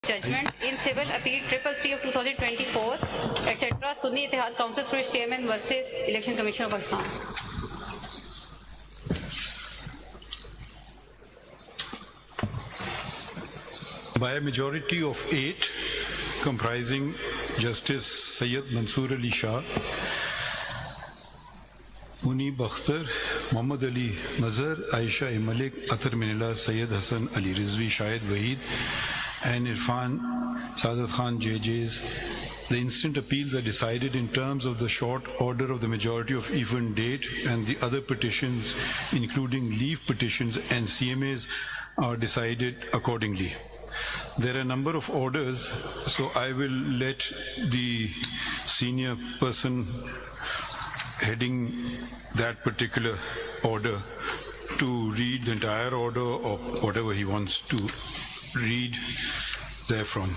Judgment in Civil Appeal 333 of 2024, etc. Sunni Ittihad Council through its chairman versus Election Commission of Pakistan. By a majority of 8, comprising Justice Sayyid Mansoor Ali Shah, Muni Bakhtar, Muhammad Ali Mazhar, Aisha Malik, Atar Minillah, Sayyid Hassan Ali Rizvi, Shahid Waheed, and Irfan Saadat Khan JJs. The instant appeals are decided in terms of the short order of the majority of even date, and the other petitions, including leave petitions and CMAs, are decided accordingly. There are a number of orders, so I will let the senior person heading that particular order to read the entire order or whatever he wants to read therefrom.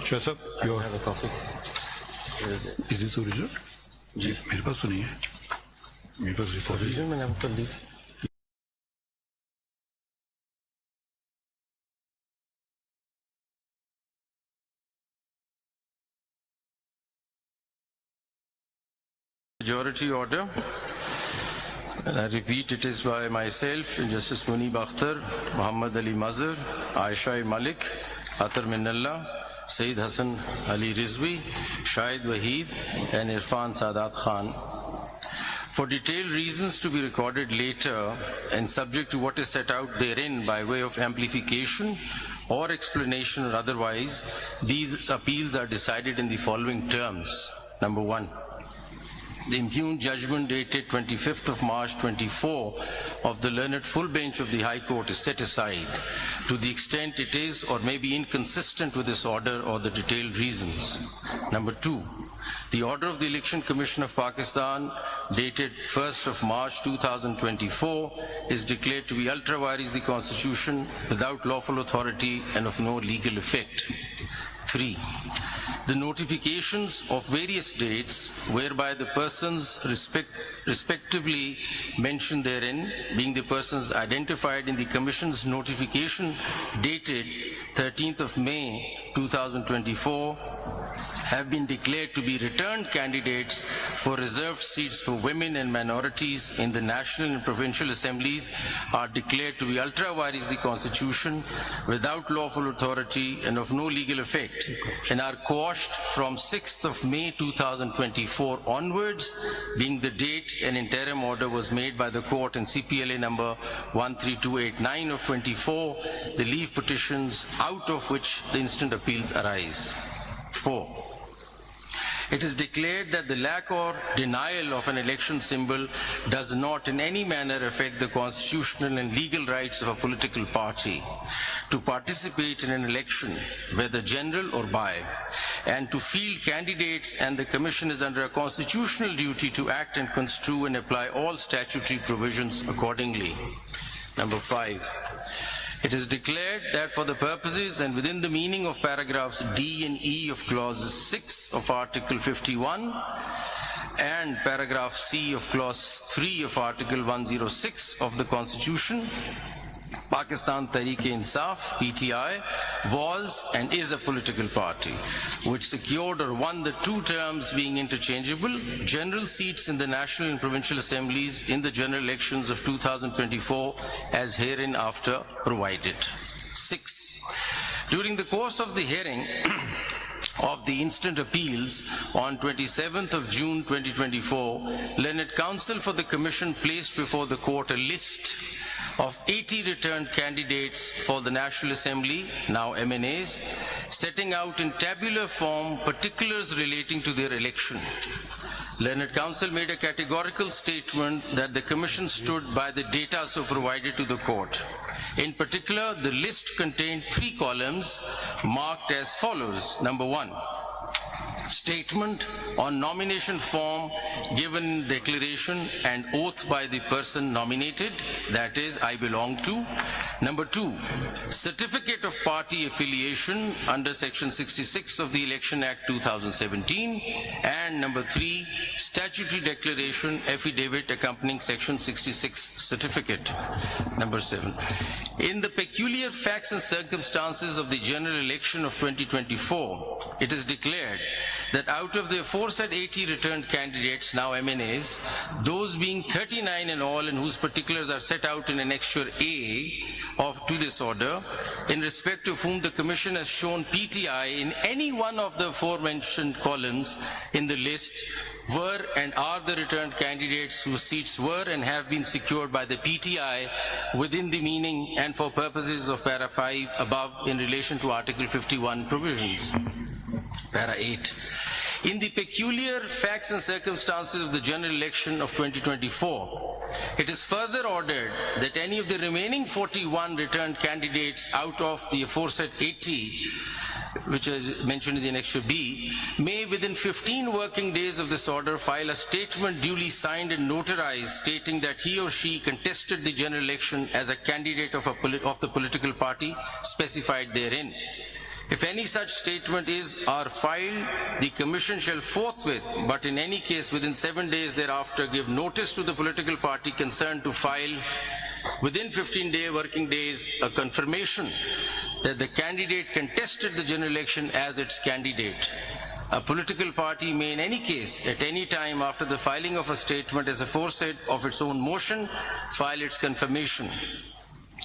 Shah Sahab, I have a copy. Is this original? जी मेरे पास तो नहीं है. मेरे पास report है. मैंने आपको दी. Majority order, and I repeat, it is by myself, Justice Muni Bakhtar, Muhammad Ali Mazhar, Aisha Malik, Atar Minallah, Sayyid Hassan Ali Rizvi, Shahid Waheed, and Irfan Saadat Khan. For detailed reasons to be recorded later and subject to what is set out therein by way of amplification or explanation or otherwise, these appeals are decided in the following terms. Number 1. The impugned judgment dated 25th of March 24 of the learned full bench of the High Court is set aside to the extent it is or may be inconsistent with this order or the detailed reasons. Number 2, the order of the Election Commission of Pakistan dated 1st of March 2024 is declared to be ultra vires the Constitution without lawful authority and of no legal effect. 3. The notifications of various dates whereby the persons respectively mentioned therein, being the persons identified in the Commission's notification dated 13th of May 2024, have been declared to be returned candidates for reserved seats for women and minorities in the National and Provincial Assemblies are declared to be ultra vires the Constitution without lawful authority and of no legal effect, and are quashed from 6th of May 2024 onwards, being the date an interim order was made by the court in CPLA number 13289 of 24, the leave petitions out of which the instant appeals arise. 4. It is declared that the lack or denial of an election symbol does not in any manner affect the constitutional and legal rights of a political party to participate in an election, whether general or by, and to field candidates, and the Commission is under a constitutional duty to act and construe and apply all statutory provisions accordingly. Number 5. It is declared that for the purposes and within the meaning of paragraphs D and E of clause 6 of Article 51 and paragraph C of clause 3 of Article 106 of the Constitution, Pakistan Tehreek-e-Insaf, PTI, was and is a political party which secured or won the 2 terms being interchangeable general seats in the National and Provincial Assemblies in the general elections of 2024 as hereinafter provided. 6. During the course of the hearing of the instant appeals on 27th of June 2024, Learned Counsel for the Commission placed before the court a list of 80 returned candidates for the National Assembly, now MNAs, setting out in tabular form particulars relating to their election. Learned Counsel made a categorical statement that the Commission stood by the data so provided to the court. In particular, the list contained 3 columns marked as follows. Number 1, statement on nomination form given in declaration and oath by the person nominated, that is, I belong to. Number 2, certificate of party affiliation under Section 66 of the Election Act 2017. And number 3, statutory declaration affidavit accompanying Section 66 certificate. Number 7, in the peculiar facts and circumstances of the general election of 2024, it is declared that out of the aforesaid 80 returned candidates, now MNAs, those being 39 in all and whose particulars are set out in Annexure A to this order, in respect of whom the Commission has shown PTI in any one of the aforementioned columns in the list, were and are the returned candidates whose seats were and have been secured by the PTI within the meaning and for purposes of Para 5 above in relation to Article 51 provisions. Para 8. In the peculiar facts and circumstances of the general election of 2024, it is further ordered that any of the remaining 41 returned candidates out of the aforesaid 80, which is mentioned in the Annexure B, may within 15 working days of this order file a statement duly signed and notarized stating that he or she contested the general election as a candidate of the political party specified therein. If any such statement is or filed, the Commission shall forthwith, but in any case within 7 days thereafter, give notice to the political party concerned to file within 15 working days a confirmation that the candidate contested the general election as its candidate. A political party may in any case, at any time after the filing of a statement as aforesaid of its own motion, file its confirmation.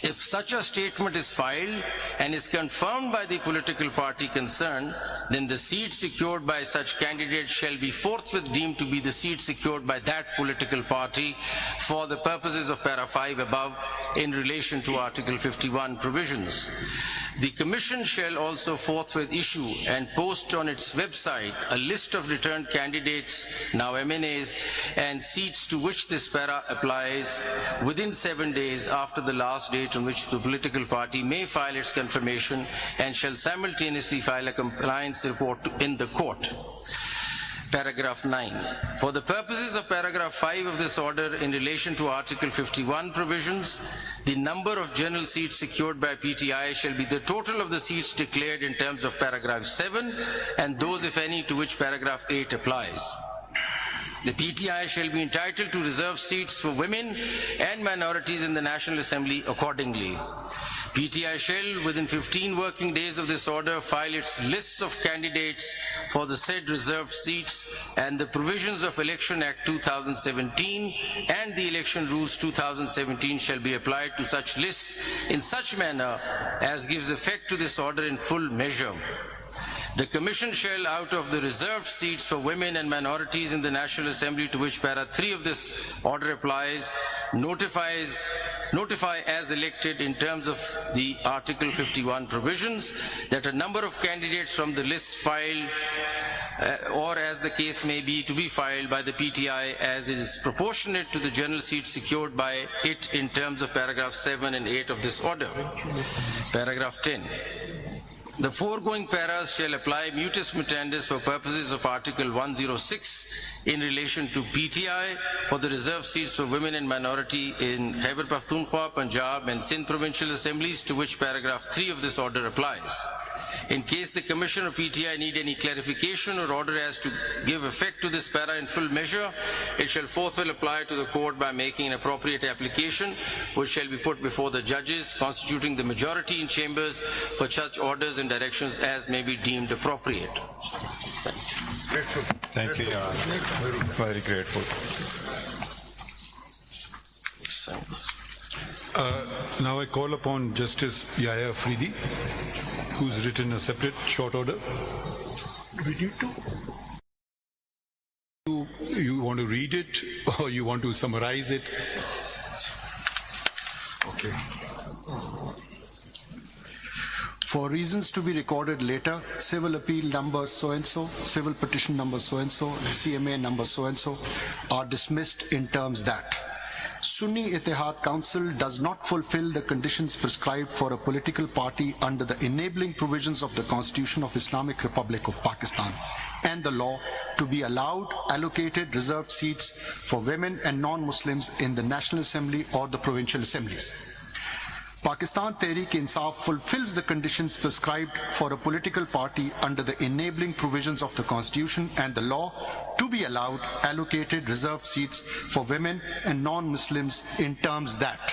If such a statement is filed and is confirmed by the political party concerned, then the seat secured by such candidate shall be forthwith deemed to be the seat secured by that political party for the purposes of Para 5 above in relation to Article 51 provisions. The Commission shall also forthwith issue and post on its website a list of returned candidates, now MNAs, and seats to which this para applies within 7 days after the last date on which the political party may file its confirmation, and shall simultaneously file a compliance report in the court. Paragraph 9. For the purposes of paragraph 5 of this order in relation to Article 51 provisions, the number of general seats secured by PTI shall be the total of the seats declared in terms of paragraph 7 and those, if any, to which paragraph 8 applies. The PTI shall be entitled to reserve seats for women and minorities in the National Assembly accordingly. PTI shall, within 15 working days of this order, file its lists of candidates for the said reserved seats, and the provisions of Election Act 2017 and the Election Rules 2017 shall be applied to such lists in such manner as gives effect to this order in full measure. The Commission shall, out of the reserved seats for women and minorities in the National Assembly to which Para 3 of this order applies, notify as elected in terms of the Article 51 provisions that a number of candidates from the list filed or as the case may be to be filed by the PTI as it is proportionate to the general seats secured by it in terms of paragraph 7 and 8 of this order. Paragraph 10. The foregoing paras shall apply mutus mutandis for purposes of Article 106 in relation to PTI for the reserved seats for women and minority in Khyber Pakhtunkhwa, Punjab and Sindh provincial assemblies to which paragraph 3 of this order applies. In case the Commission or PTI need any clarification or order as to give effect to this para in full measure, it shall forthwith apply to the court by making an appropriate application, which shall be put before the judges constituting the majority in chambers for such orders and directions as may be deemed appropriate. Thank you, Your Honor. Very grateful. Now I call upon Justice Yahya Afridi, who's written a separate short order. You want to read it or you want to summarize it? Okay. For reasons to be recorded later, civil appeal number so-and-so, civil petition number so-and-so, CMA number so-and-so are dismissed in terms that Sunni Ittihad Council does not fulfill the conditions prescribed for a political party under the enabling provisions of the Constitution of Islamic Republic of Pakistan and the law to be allowed allocated reserved seats for women and non-Muslims in the National Assembly or the provincial assemblies. Pakistan Tehreek-e-Insaf fulfills the conditions prescribed for a political party under the enabling provisions of the Constitution and the law to be allowed allocated reserved seats for women and non-Muslims in terms that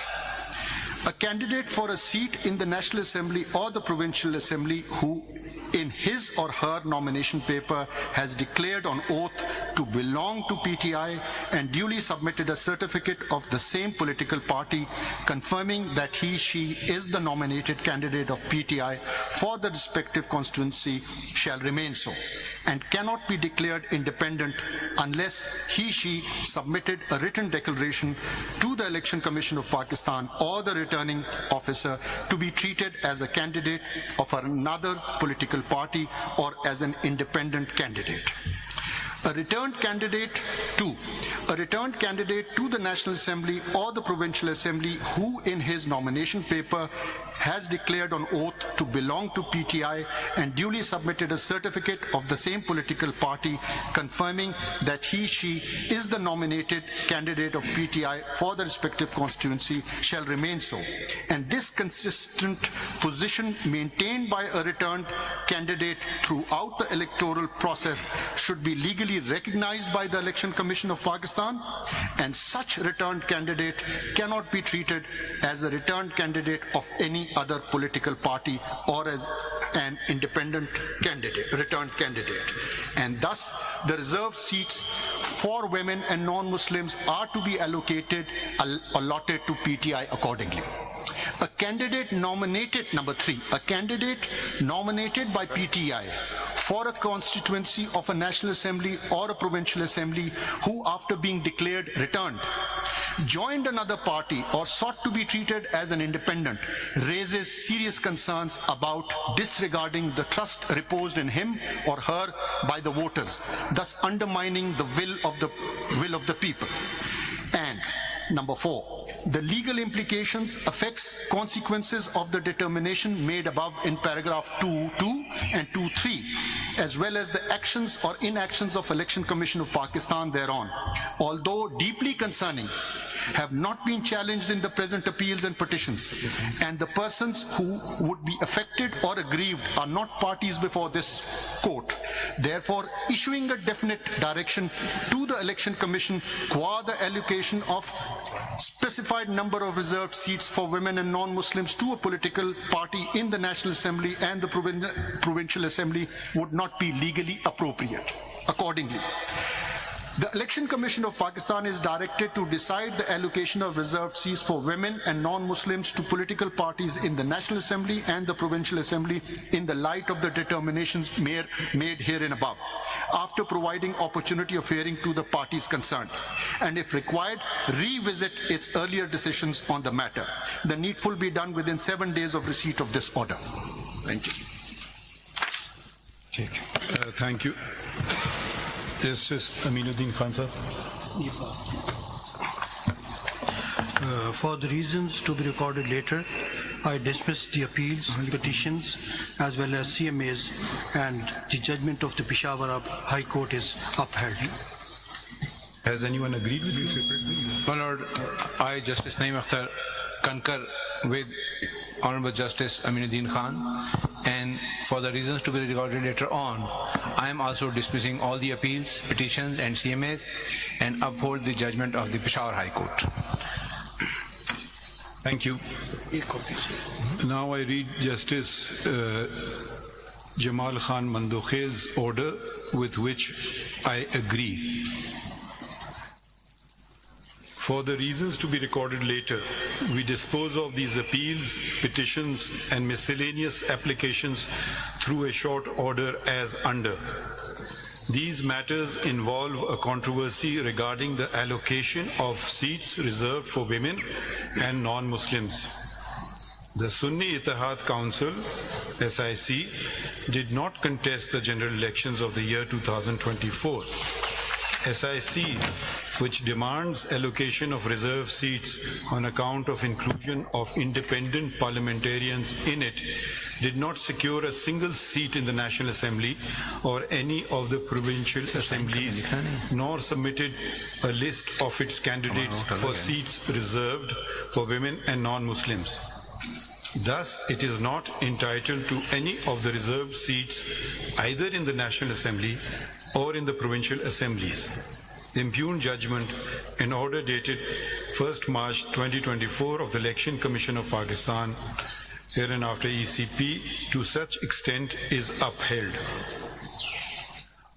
a candidate for a seat in the National Assembly or the Provincial Assembly who in his or her nomination paper has declared on oath to belong to PTI and duly submitted a certificate of the same political party confirming that he/she is the nominated candidate of PTI for the respective constituency shall remain so and cannot be declared independent unless he/she submitted a written declaration to the Election Commission of Pakistan or the returning officer to be treated as a candidate of another political party or as an independent candidate. A returned candidate to the National Assembly or the Provincial Assembly who in his nomination paper has declared on oath to belong to PTI and duly submitted a certificate of the same political party confirming that he/she is the nominated candidate of PTI for the respective constituency shall remain so. And this consistent position maintained by a returned candidate throughout the electoral process should be legally recognized by the Election Commission of Pakistan, and such returned candidate cannot be treated as a returned candidate of any other political party or as an independent candidate, returned candidate. And thus, the reserved seats for women and non-Muslims are to be allotted to PTI accordingly. A candidate nominated, number 3, a candidate nominated by PTI for a constituency of a National Assembly or a Provincial Assembly who after being declared returned joined another party or sought to be treated as an independent raises serious concerns about disregarding the trust reposed in him or her by the voters, thus undermining the will of the people. And number 4, the legal implications, effects, consequences of the determination made above in paragraph 2.2 and 2.3, as well as the actions or inactions of Election Commission of Pakistan thereon, although deeply concerning, have not been challenged in the present appeals and petitions, and the persons who would be affected or aggrieved are not parties before this court. Therefore, issuing a definite direction to the Election Commission qua the allocation of specified number of reserved seats for women and non-Muslims to a political party in the National Assembly and the Provincial Assembly would not be legally appropriate. Accordingly, the Election Commission of Pakistan is directed to decide the allocation of reserved seats for women and non-Muslims to political parties in the National Assembly and the Provincial Assembly in the light of the determinations made herein above, after providing opportunity of hearing to the parties concerned, and if required, revisit its earlier decisions on the matter. The needful be done within 7 days of receipt of this order. Thank you. Thank you. Justice Aminuddin Khan sir. For the reasons to be recorded later, I dismiss the appeals, petitions, as well as CMAs, and the judgment of the Peshawar High Court is upheld. Has anyone agreed with you? My Lord, I, Justice Naeem Akhtar, concur with Honorable Justice Aminuddin Khan, and for the reasons to be recorded later on, I am also dismissing all the appeals, petitions and CMAs and uphold the judgment of the Peshawar High Court. Thank you. Now I read Justice Jamal Khan Mandokhel's order with which I agree. For the reasons to be recorded later, we dispose of these appeals, petitions, and miscellaneous applications through a short order as under. These matters involve a controversy regarding the allocation of seats reserved for women and non-Muslims. The Sunni Ittihad Council, SIC, did not contest the general elections of the year 2024. SIC, which demands allocation of reserved seats on account of inclusion of independent parliamentarians in it, did not secure a single seat in the National Assembly or any of the provincial assemblies, nor submitted a list of its candidates for seats reserved for women and non-Muslims. Thus, it is not entitled to any of the reserved seats either in the National Assembly or in the provincial assemblies. The impugned judgment in order dated 1st March 2024 of the Election Commission of Pakistan, hereinafter ECP, to such extent is upheld.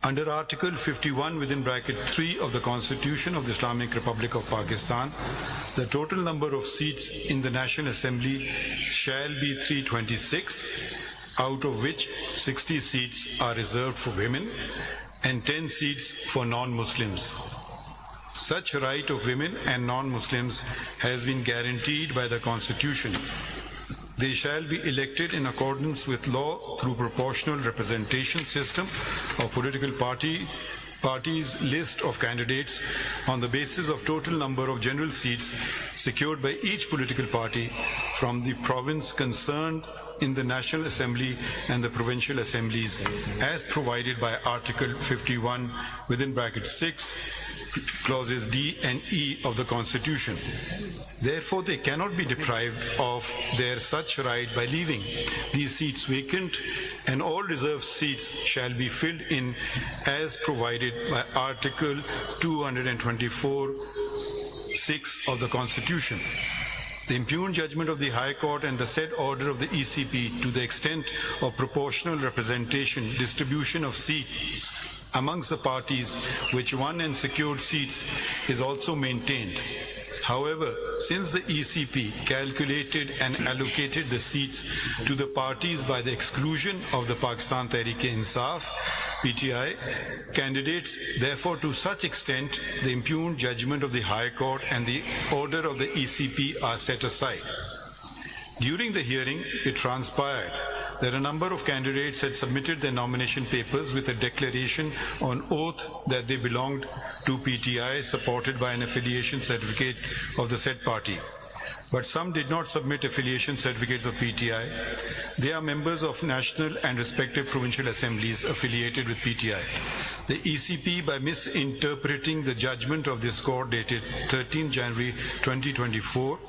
Under Article 51 (3) of the Constitution of the Islamic Republic of Pakistan, the total number of seats in the National Assembly shall be 326, out of which 60 seats are reserved for women and 10 seats for non-Muslims. Such right of women and non-Muslims has been guaranteed by the Constitution. They shall be elected in accordance with law through proportional representation system of political parties list of candidates on the basis of total number of general seats secured by each political party from the province concerned in the National Assembly and the provincial assemblies as provided by Article 51 (6) clauses D and E of the Constitution. Therefore, they cannot be deprived of their such right by leaving these seats vacant, and all reserved seats shall be filled in as provided by Article 224(6) of the Constitution. The impugned judgment of the High Court and the said order of the ECP to the extent of proportional representation, distribution of seats amongst the parties which won and secured seats is also maintained. However, since the ECP calculated and allocated the seats to the parties by the exclusion of the Pakistan Tehreek-e-Insaf (PTI) candidates, therefore to such extent the impugned judgment of the High Court and the order of the ECP are set aside. During the hearing, it transpired that a number of candidates had submitted their nomination papers with a declaration on oath that they belonged to PTI, supported by an affiliation certificate of the said party. But some did not submit affiliation certificates of PTI. They are members of national and respective provincial assemblies affiliated with PTI. The ECP, by misinterpreting the judgment of this court dated 13 January 2024,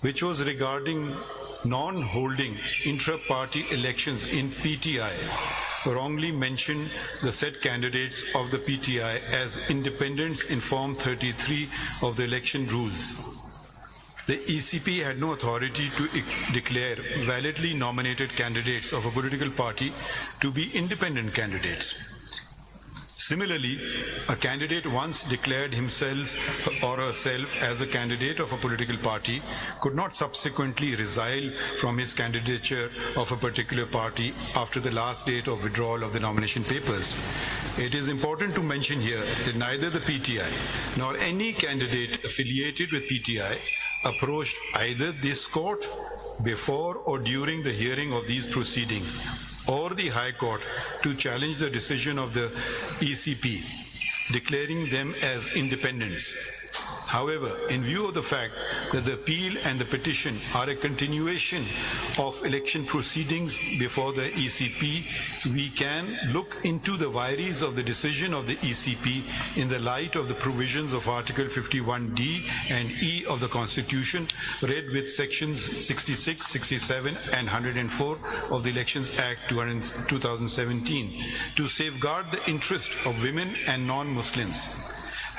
which was regarding non-holding intra-party elections in PTI, wrongly mentioned the said candidates of the PTI as independents in Form 33 of the election rules. The ECP had no authority to declare validly nominated candidates of a political party to be independent candidates. Similarly, a candidate once declared himself or herself as a candidate of a political party could not subsequently resile from his candidature of a particular party after the last date of withdrawal of the nomination papers. It is important to mention here that neither the PTI nor any candidate affiliated with PTI approached either this court before or during the hearing of these proceedings or the High Court to challenge the decision of the ECP, declaring them as independents. However, in view of the fact that the appeal and the petition are a continuation of election proceedings before the ECP, we can look into the vires of the decision of the ECP in the light of the provisions of Article 51D and E of the Constitution, read with sections 66, 67 and 104 of the Elections Act 2017 to safeguard the interest of women and non-Muslims.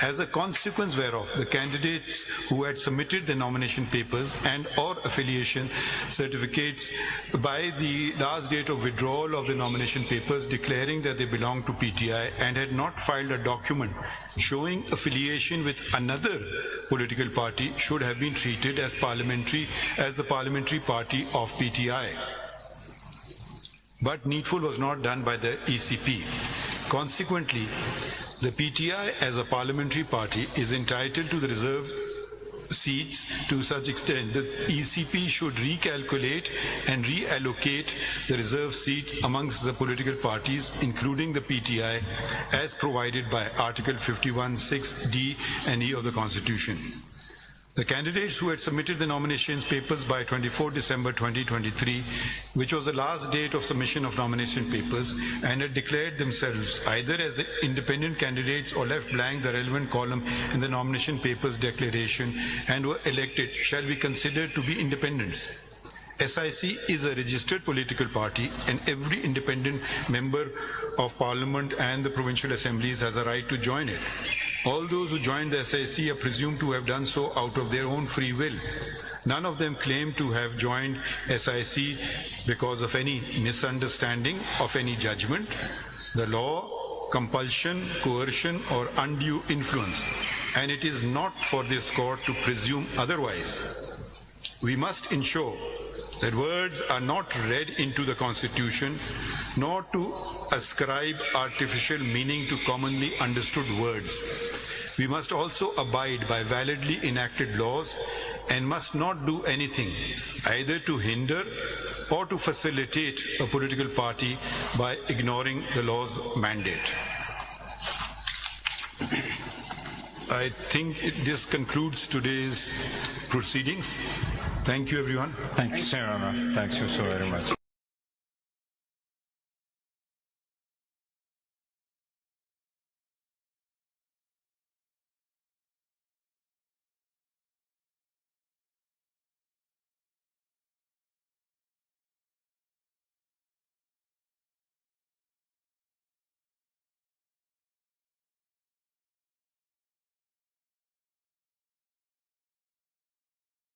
As a consequence whereof, the candidates who had submitted their nomination papers and or affiliation certificates by the last date of withdrawal of the nomination papers declaring that they belonged to PTI and had not filed a document showing affiliation with another political party should have been treated as the parliamentary party of PTI. But needful was not done by the ECP. Consequently, the PTI as a parliamentary party is entitled to the reserved seats to such extent that ECP should recalculate and reallocate the reserved seat amongst the political parties, including the PTI, as provided by Article 51(6)(d) and E of the Constitution. The candidates who had submitted the nominations papers by 24 December 2023, which was the last date of submission of nomination papers, and had declared themselves either as the independent candidates or left blank the relevant column in the nomination papers declaration and were elected, shall be considered to be independents. SIC is a registered political party and every independent member of parliament and the provincial assemblies has a right to join it. All those who join the SIC are presumed to have done so out of their own free will. None of them claim to have joined SIC because of any misunderstanding of any judgment, the law, compulsion, coercion, or undue influence, and it is not for this court to presume otherwise. We must ensure that words are not read into the Constitution, nor to ascribe artificial meaning to commonly understood words. We must also abide by validly enacted laws and must not do anything either to hinder or to facilitate a political party by ignoring the law's mandate. I think this concludes today's proceedings. Thank you, everyone. Thank you, Sir Honor. Thank you so very much.